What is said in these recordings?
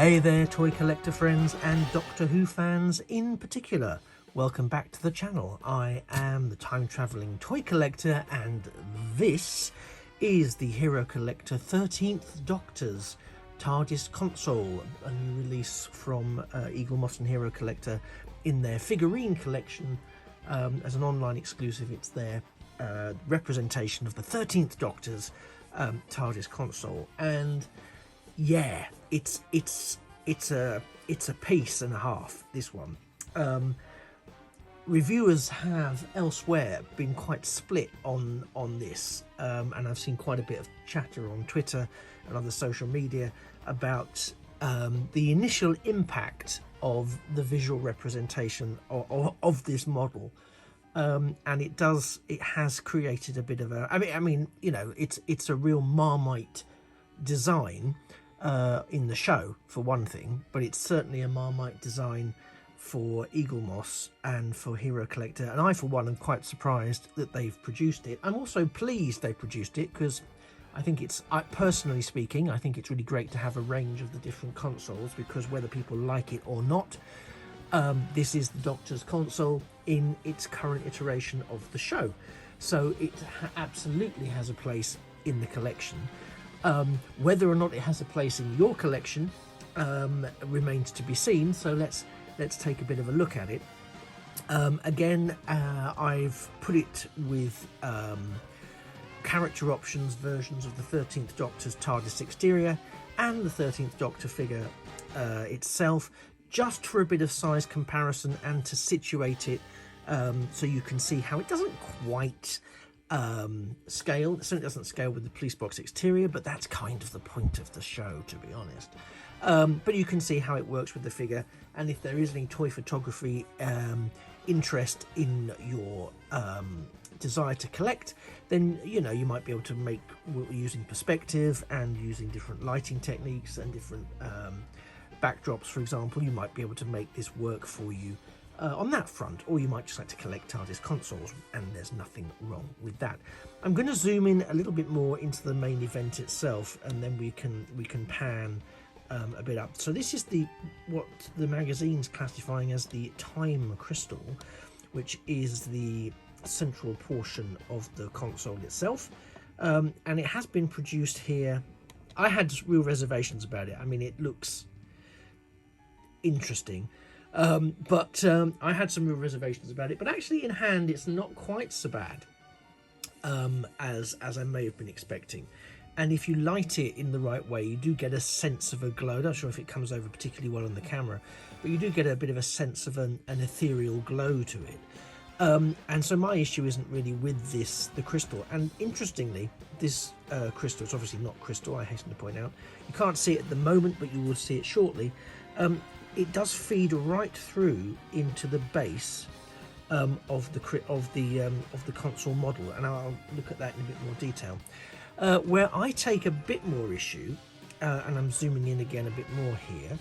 Hey there, toy collector friends and Doctor Who fans in particular. Welcome back to the channel. I am the time-travelling toy collector, and this is the Hero Collector 13th Doctor's TARDIS console, a new release from Eagle Moss and Hero Collector in their figurine collection. As an online exclusive, it's their representation of the 13th Doctor's TARDIS console, and yeah, it's a piece and a half, this one. Reviewers have elsewhere been quite split on this, and I've seen quite a bit of chatter on Twitter and other social media about the initial impact of the visual representation of this model, and it has created a bit of a, I mean, you know, it's a real Marmite design in the show, for one thing, but it's certainly a Marmite design for Eagle Moss and for Hero Collector, and I for one am quite surprised that they've produced it. I'm also pleased they produced it, because I think personally speaking, I think it's really great to have a range of the different consoles, because whether people like it or not, this is the Doctor's console in its current iteration of the show, so it absolutely has a place in the collection. Whether or not it has a place in your collection remains to be seen, so let's take a bit of a look at it. Again, I've put it with character options versions of the 13th Doctor's TARDIS exterior and the 13th Doctor figure itself, just for a bit of size comparison and to situate it so you can see how it doesn't quite scale. It certainly doesn't scale with the police box exterior, but that's kind of the point of the show, to be honest. But you can see how it works with the figure, and if there is any toy photography interest in your desire to collect, then you know you might be able to make, using perspective and using different lighting techniques and different backdrops, for example, you might be able to make this work for you on that front, or you might just like to collect TARDIS consoles, and there's nothing wrong with that. I'm going to zoom in a little bit more into the main event itself, and then we can pan a bit up. So this is what the magazine's classifying as the time crystal, which is the central portion of the console itself, and it has been produced here. I had real reservations about it. I mean, it looks interesting, but I had some real reservations about it, but actually in hand it's not quite so bad as I may have been expecting. And if you light it in the right way, you do get a sense of a glow. I'm not sure if it comes over particularly well on the camera, but you do get a bit of a sense of an ethereal glow to it. And so my issue isn't really with the crystal. And interestingly, this crystal, it's obviously not crystal, I hasten to point out. You can't see it at the moment, but you will see it shortly. It does feed right through into the base of the console model, and I'll look at that in a bit more detail. Where I take a bit more issue, and I'm zooming in again a bit more here,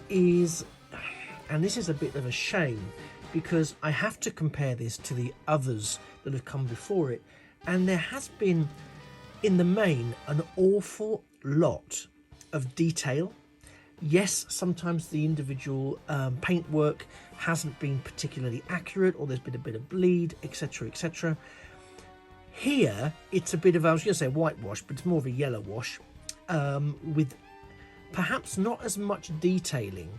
is, and this is a bit of a shame, because I have to compare this to the others that have come before it, and there has been, in the main, an awful lot of detail. Yes, sometimes the individual paintwork hasn't been particularly accurate, or there's been a bit of bleed, etc, etc. Here, it's a bit of, I was going to say whitewash, but it's more of a yellow wash, with perhaps not as much detailing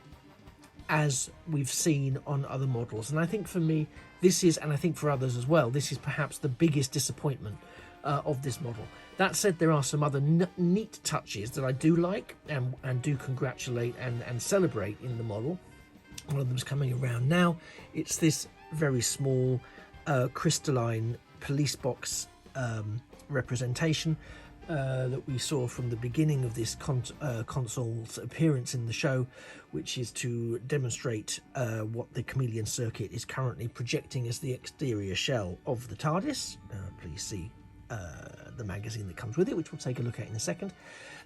as we've seen on other models. And I think for me, this is, and I think for others as well, this is perhaps the biggest disappointment of this model. That said, there are some other neat touches that I do like and do congratulate and celebrate in the model. One of them's coming around now. It's this very small crystalline police box representation that we saw from the beginning of this console's appearance in the show, which is to demonstrate what the chameleon circuit is currently projecting as the exterior shell of the TARDIS. Please see the magazine that comes with it, which we'll take a look at in a second.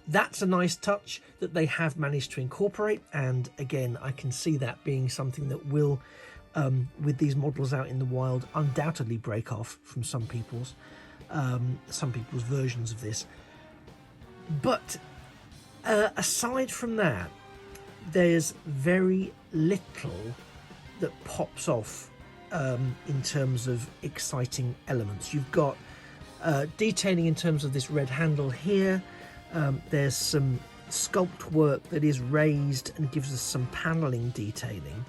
That's a nice touch that they have managed to incorporate, and again, I can see that being something that will, with these models out in the wild, undoubtedly break off from some people's versions of this. But Aside from that, there's very little that pops off in terms of exciting elements. You've got detailing in terms of this red handle here. There's some sculpt work that is raised and gives us some paneling detailing.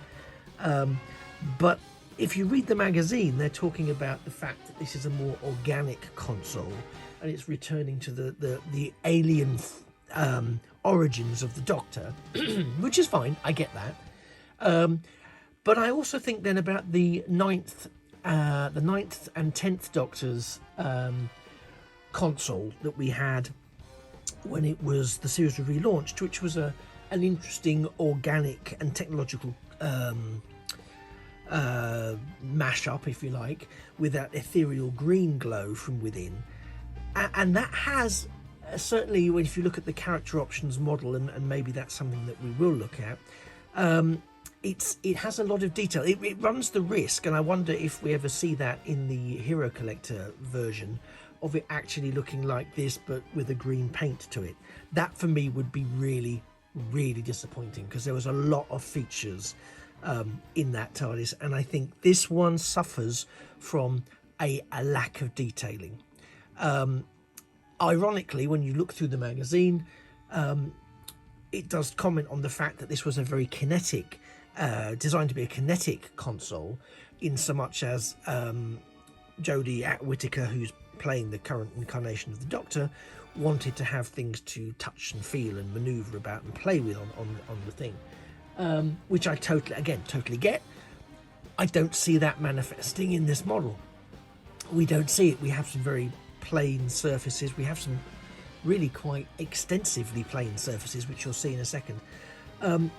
But if you read the magazine, they're talking about the fact that this is a more organic console and it's returning to the alien origins of the Doctor, which is fine. I get that. But I also think then about the ninth and 10th Doctors console that we had when it was the series was relaunched, which was an interesting organic and technological mashup, if you like, with that ethereal green glow from within. And that has certainly, if you look at the character options model, and maybe that's something that we will look at, it has a lot of detail. It runs the risk, and I wonder if we ever see that in the Hero Collector version, of it actually looking like this but with a green paint to it. That for me would be really, really disappointing, because there was a lot of features in that TARDIS, and I think this one suffers from a lack of detailing. Ironically, when you look through the magazine, it does comment on the fact that this was a very kinetic, designed to be a kinetic console, in so much as Jodie Whittaker, who's playing the current incarnation of the Doctor, wanted to have things to touch and feel and maneuver about and play with on the thing, which I totally get. I don't see that manifesting in this model. We don't see it. We have some very plain surfaces. We have some really quite extensively plain surfaces, which you'll see in a second.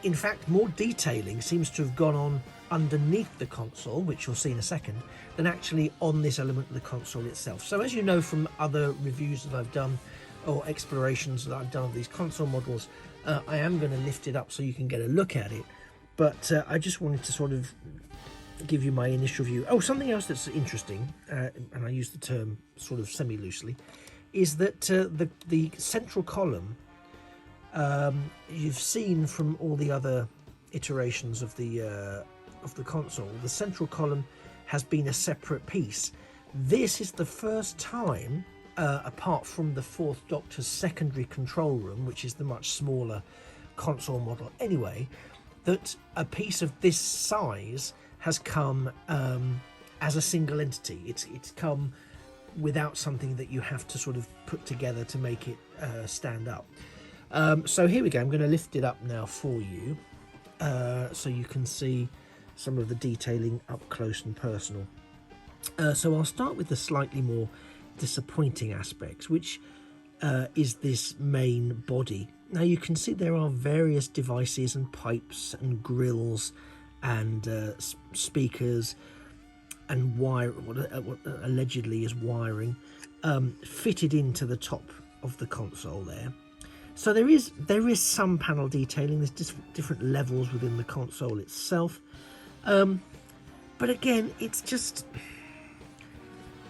In fact, more detailing seems to have gone on underneath the console, which you'll see in a second, than actually on this element of the console itself. So as you know from other reviews that I've done, or explorations that I've done of these console models, I am going to lift it up so you can get a look at it. But I just wanted to sort of give you my initial view. Oh, something else that's interesting, and I use the term sort of semi-loosely, is that the central column, you've seen from all the other iterations of the console, the central column has been a separate piece. This is the first time, apart from the Fourth Doctor's secondary control room, which is the much smaller console model anyway, that a piece of this size has come as a single entity. It's come without something that you have to sort of put together to make it stand up. So here we go. I'm going to lift it up now for you, so you can see some of the detailing up close and personal. So I'll start with the slightly more disappointing aspects, which is this main body. Now you can see there are various devices and pipes and grills and speakers and wire, what allegedly is wiring, fitted into the top of the console there. So there is some panel detailing. There's different levels within the console itself, but again, it's just,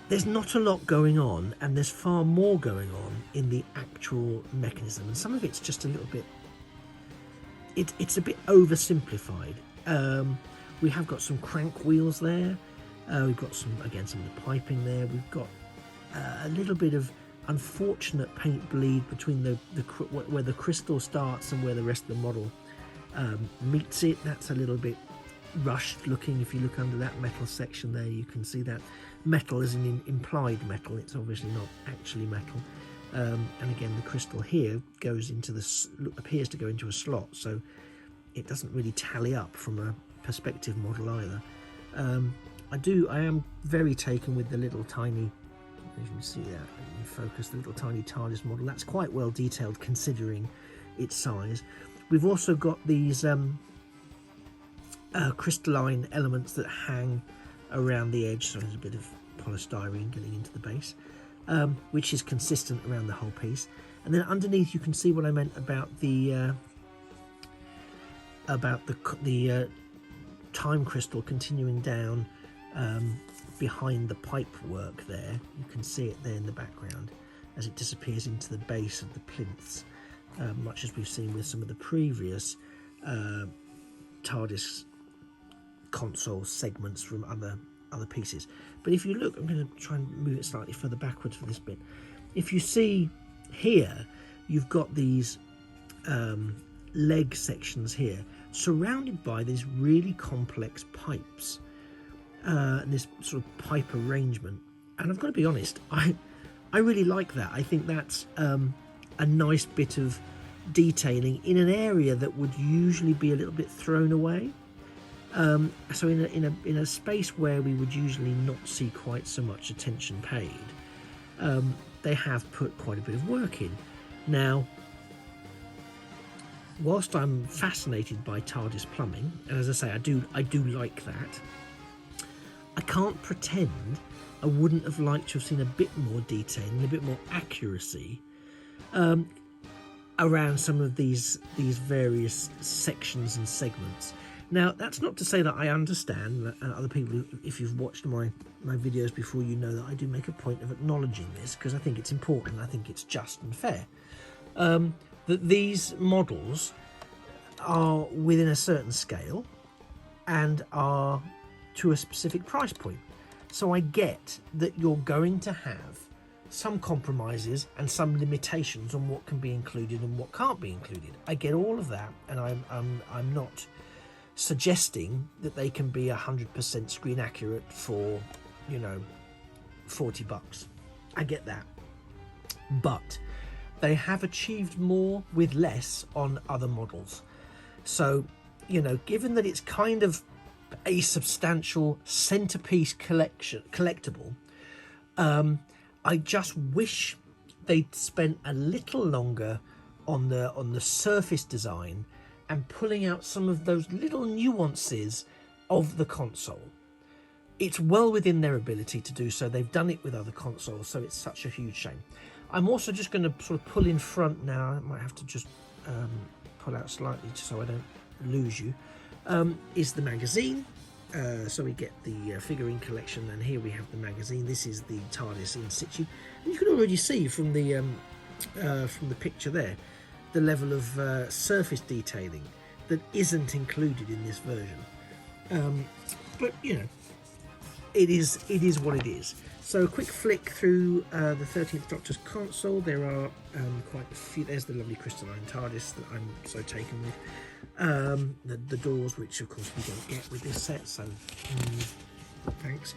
there's not a lot going on, and there's far more going on in the actual mechanism, and some of it's just a little bit, it's a bit oversimplified. We have got some crank wheels there. We've got some of the piping there. We've got a little bit of unfortunate paint bleed between where the crystal starts and where the rest of the model meets it. That's a little bit rushed looking. If you look under that metal section there, you can see that metal is an implied metal. It's obviously not actually metal. And again, the crystal here goes into appears to go into a slot, so it doesn't really tally up from a perspective model either. I am very taken with the little tiny, as you can see that in focus, the little tiny TARDIS model. That's quite well detailed considering its size. We've also got these crystalline elements that hang around the edge, so there's a bit of polystyrene getting into the base, which is consistent around the whole piece. And then underneath you can see what I meant about the time crystal continuing down behind the pipe work there. You can see it there in the background as it disappears into the base of the plinths much as we've seen with some of the previous TARDIS console segments from other pieces. But if you look, I'm going to try and move it slightly further backwards for this bit. If you see here, you've got these leg sections here, surrounded by these really complex pipes, and this sort of pipe arrangement. And I've got to be honest, I really like that. I think that's a nice bit of detailing in an area that would usually be a little bit thrown away. So in a space where we would usually not see quite so much attention paid, they have put quite a bit of work in. Now, whilst I'm fascinated by TARDIS plumbing, and as I say, I do like that, I can't pretend I wouldn't have liked to have seen a bit more detail and a bit more accuracy around some of these various sections and segments. Now, that's not to say that I understand that other people, if you've watched my videos before, you know that I do make a point of acknowledging this, because I think it's important, I think it's just and fair, that these models are within a certain scale and are to a specific price point. So I get that you're going to have some compromises and some limitations on what can be included and what can't be included. I get all of that, and I'm not suggesting that they can be 100% screen accurate for, you know, $40. I get that, but they have achieved more with less on other models. So, you know, given that it's kind of a substantial centerpiece collectible, I just wish they'd spent a little longer on the surface design and pulling out some of those little nuances of the console. It's well within their ability to do so. They've done it with other consoles, so it's such a huge shame. I'm also just going to sort of pull in front now. I might have to just pull out slightly so I don't lose you. Is the magazine. So we get the figurine collection, and here we have the magazine. This is the TARDIS in situ, and you can already see from the picture there the level of surface detailing that isn't included in this version. But you know, it is what it is. So a quick flick through the 13th Doctor's console. There are quite a few. There's the lovely crystalline TARDIS that I'm so taken with. The doors, which of course we don't get with this set, so thanks.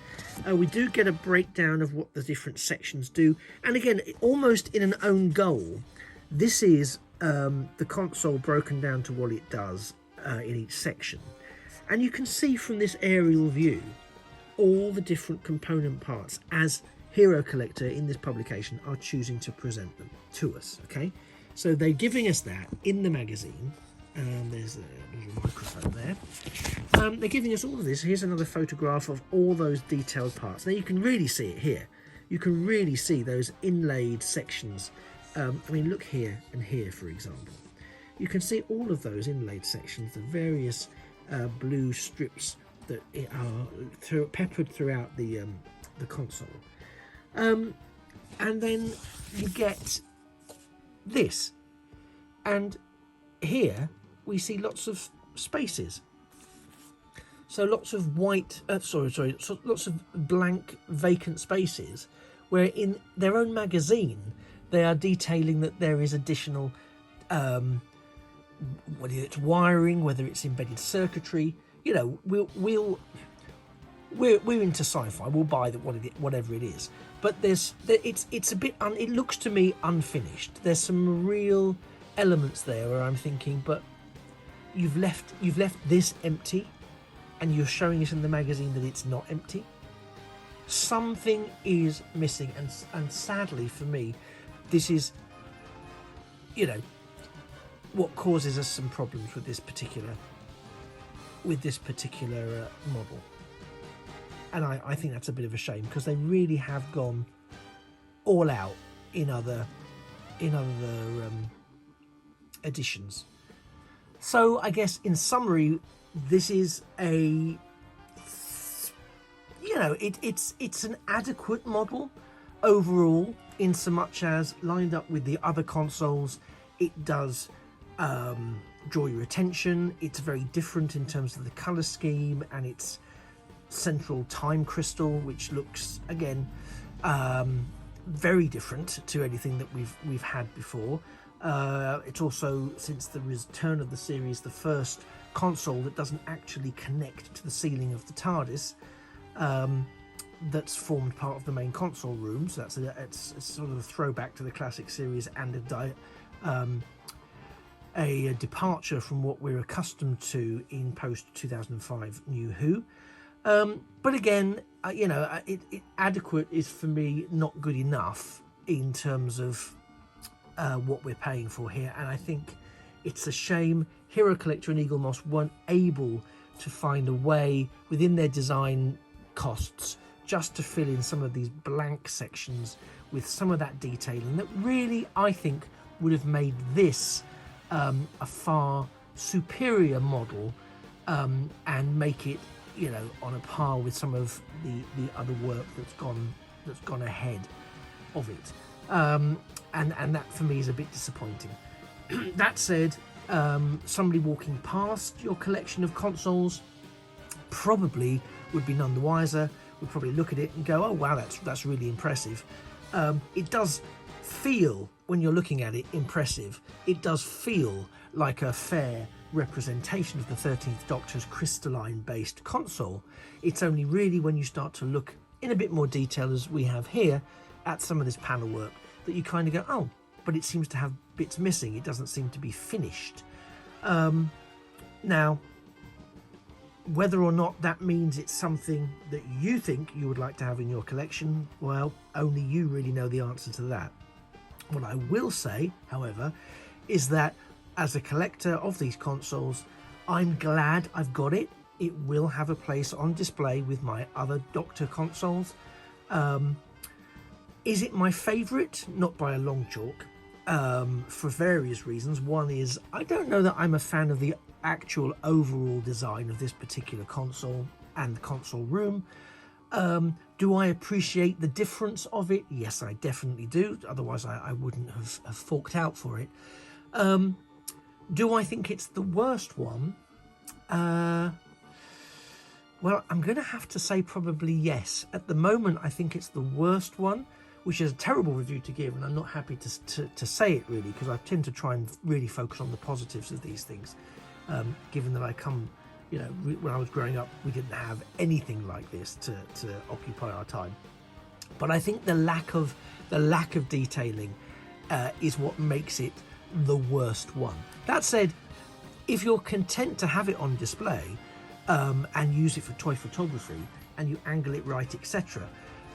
We do get a breakdown of what the different sections do, and again, almost in an own goal. This is the console broken down to what it does in each section, and you can see from this aerial view all the different component parts as Hero Collector in this publication are choosing to present them to us. Okay, so they're giving us that in the magazine. There's a little microphone there. They're giving us all of this. Here's another photograph of all those detailed parts. Now you can really see it here. You can really see those inlaid sections. I mean, look here and here, for example. You can see all of those inlaid sections, the various blue strips that are peppered throughout the console. And then you get this. And here we see lots of spaces, so lots of white lots of blank vacant spaces, where in their own magazine they are detailing that there is additional whether it's wiring, whether it's embedded circuitry. You know, we're into sci-fi, we'll buy whatever it is, but it's a bit it looks to me unfinished. There's some real elements there where I'm thinking, but you've left this empty, and you're showing us in the magazine that it's not empty. Something is missing, and sadly for me, this is, you know, what causes us some problems with this particular model. And I think that's a bit of a shame, because they really have gone all out in other editions. So I guess in summary, this is a, you know, it's an adequate model overall, in so much as lined up with the other consoles, It does draw your attention. It's very different in terms of the color scheme and its central time crystal, which looks again very different to anything that we've had before. It's also, since the return of the series, the first console that doesn't actually connect to the ceiling of the TARDIS, that's formed part of the main console room. So it's sort of a throwback to the classic series and a departure from what we're accustomed to in post 2005 New Who. But again, adequate is for me not good enough in terms of what we're paying for here, and I think it's a shame Hero Collector and Eagle Moss weren't able to find a way within their design costs just to fill in some of these blank sections with some of that detailing that really, I think, would have made this a far superior model, and make it, on a par with some of the other work that's gone ahead of it. And that for me is a bit disappointing. That said, somebody walking past your collection of consoles probably would be none the wiser, would probably look at it and go, oh wow, that's really impressive. It does feel, when you're looking at it, impressive. It does feel like a fair representation of the 13th Doctor's crystalline based console. It's only really when you start to look in a bit more detail, as we have here, at some of this panel work, that you kind of go, oh, but it seems to have bits missing. It doesn't seem to be finished. Now, whether or not that means it's something that you think you would like to have in your collection, well, only you really know the answer to that. What I will say, however, is that as a collector of these consoles, I'm glad I've got it. It will have a place on display with my other Doctor consoles. Is it my favourite? Not by a long chalk, for various reasons. One is, I don't know that I'm a fan of the actual overall design of this particular console and the console room. Do I appreciate the difference of it? Yes, I definitely do. Otherwise, I wouldn't have forked out for it. Do I think it's the worst one? Well, I'm going to have to say probably yes. At the moment, I think it's the worst one, which is a terrible review to give, and I'm not happy to say it really, because I tend to try and really focus on the positives of these things. Given that I come, when I was growing up, we didn't have anything like this to occupy our time. But I think the lack of detailing is what makes it the worst one. That said, if you're content to have it on display and use it for toy photography, and you angle it right, etc.,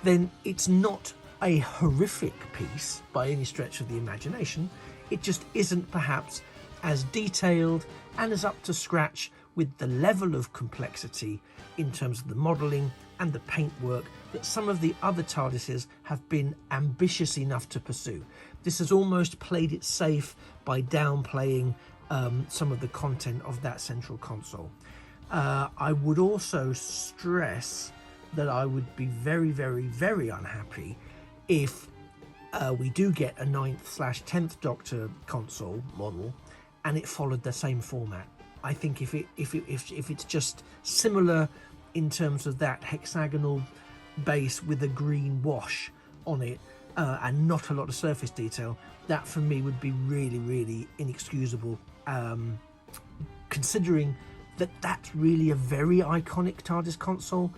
then it's not a horrific piece by any stretch of the imagination. It just isn't perhaps as detailed and as up to scratch with the level of complexity in terms of the modelling and the paintwork that some of the other TARDISes have been ambitious enough to pursue. This has almost played it safe by downplaying some of the content of that central console. I would also stress that I would be very, very, very unhappy if we do get a 9th/10th Doctor console model and it followed the same format. I think if it's just similar in terms of that hexagonal base with a green wash on it and not a lot of surface detail, that for me would be really, really inexcusable, considering that that's really a very iconic TARDIS console,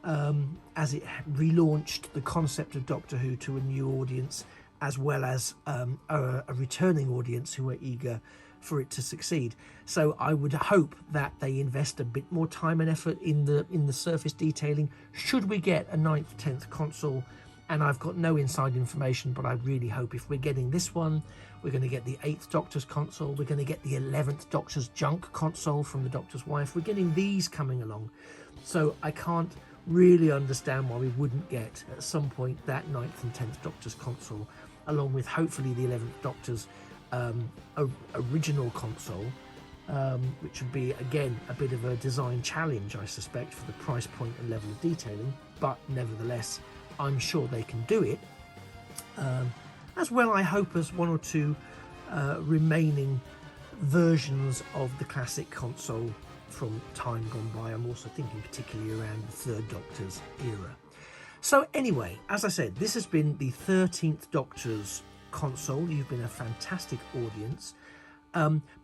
as it relaunched the concept of Doctor Who to a new audience, as well as a returning audience who are eager for it to succeed. So I would hope that they invest a bit more time and effort in the surface detailing should we get a 9th/10th console. And I've got no inside information, but I really hope if we're getting this one, we're going to get the 8th Doctor's console, we're going to get the 11th Doctor's junk console from the Doctor's wife. We're getting these coming along. So I can't really understand why we wouldn't get at some point that 9th and 10th Doctor's console, along with hopefully the 11th Doctor's original console, which would be again a bit of a design challenge, I suspect, for the price point and level of detailing, but nevertheless I'm sure they can do it. As well, I hope, as one or two remaining versions of the classic console from time gone by. I'm also thinking particularly around the Third Doctor's era. So anyway, as I said, this has been the 13th Doctor's console. You've been a fantastic audience.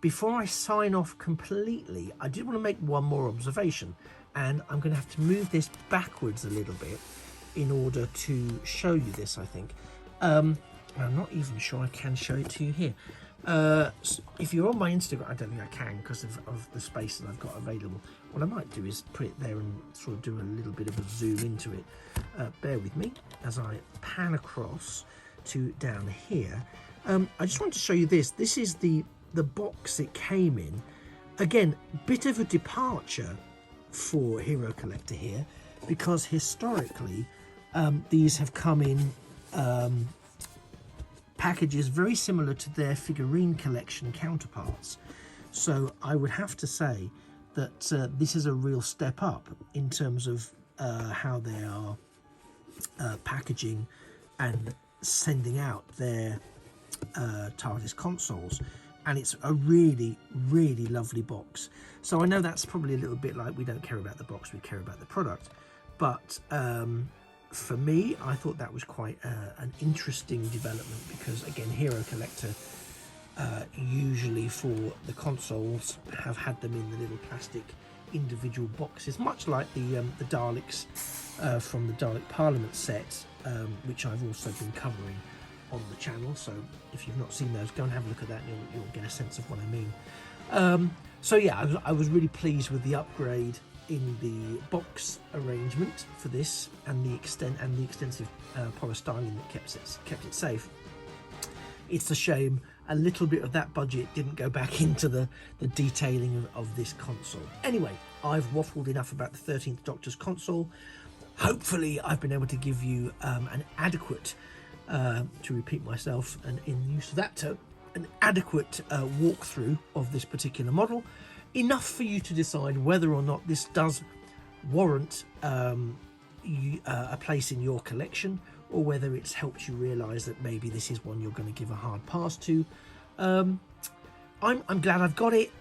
Before I sign off completely, I did want to make one more observation, and I'm going to have to move this backwards a little bit in order to show you this, I think. I'm not even sure I can show it to you here. If you're on my Instagram, I don't think I can because of the space that I've got available. What I might do is put it there and sort of do a little bit of a zoom into it. Bear with me as I pan across to down here. I just want to show you this. This is the box it came in. Again, bit of a departure for Hero Collector here, because historically these have come in packages very similar to their figurine collection counterparts. So I would have to say that this is a real step up in terms of how they are packaging and sending out their TARDIS consoles, and it's a really, really lovely box. So I know that's probably a little bit like, we don't care about the box, we care about the product, but for me, I thought that was quite an interesting development, because again, Hero Collector usually for the consoles have had them in the little plastic individual boxes, much like the Daleks from the Dalek Parliament set, which I've also been covering on the channel. So if you've not seen those, go and have a look at that and you'll get a sense of what I mean. So yeah, I was really pleased with the upgrade in the box arrangement for this, and the extensive polystyling that kept it safe. It's a shame a little bit of that budget didn't go back into the detailing of this console. Anyway, I've waffled enough about the 13th Doctor's console. Hopefully I've been able to give you an adequate, to repeat myself and in use of that term, an adequate walkthrough of this particular model. Enough for you to decide whether or not this does warrant a place in your collection, or whether it's helped you realise that maybe this is one you're going to give a hard pass to. I'm glad I've got it.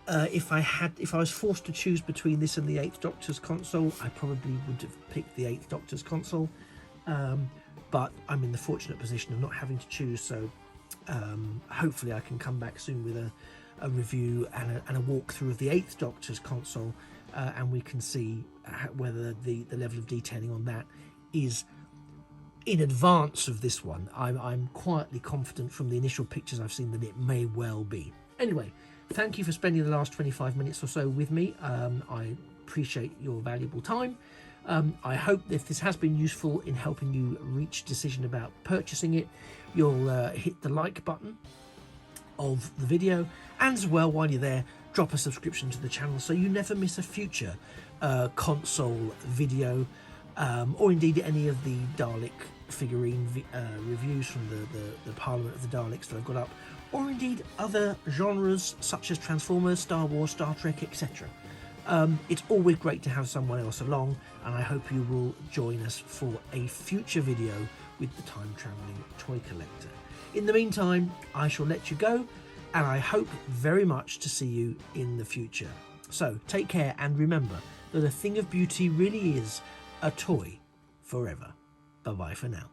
If I was forced to choose between this and the 8th Doctor's console, I probably would have picked the 8th Doctor's console. But I'm in the fortunate position of not having to choose, so hopefully I can come back soon with a review and a walkthrough of the 8th Doctor's console, and we can see whether the level of detailing on that is in advance of this one. I'm quietly confident from the initial pictures I've seen that it may well be. Anyway, thank you for spending the last 25 minutes or so with me. I appreciate your valuable time. I hope if this has been useful in helping you reach a decision about purchasing it, you'll hit the like button of the video, and as well, while you're there, drop a subscription to the channel so you never miss a future console video, or indeed any of the Dalek figurine reviews from the Parliament of the Daleks that I've got up, or indeed other genres such as Transformers, Star Wars, Star Trek, etc. It's always great to have someone else along, and I hope you will join us for a future video with the time-travelling toy collector. In the meantime, I shall let you go, and I hope very much to see you in the future. So take care, and remember that a thing of beauty really is a toy forever. Bye-bye for now.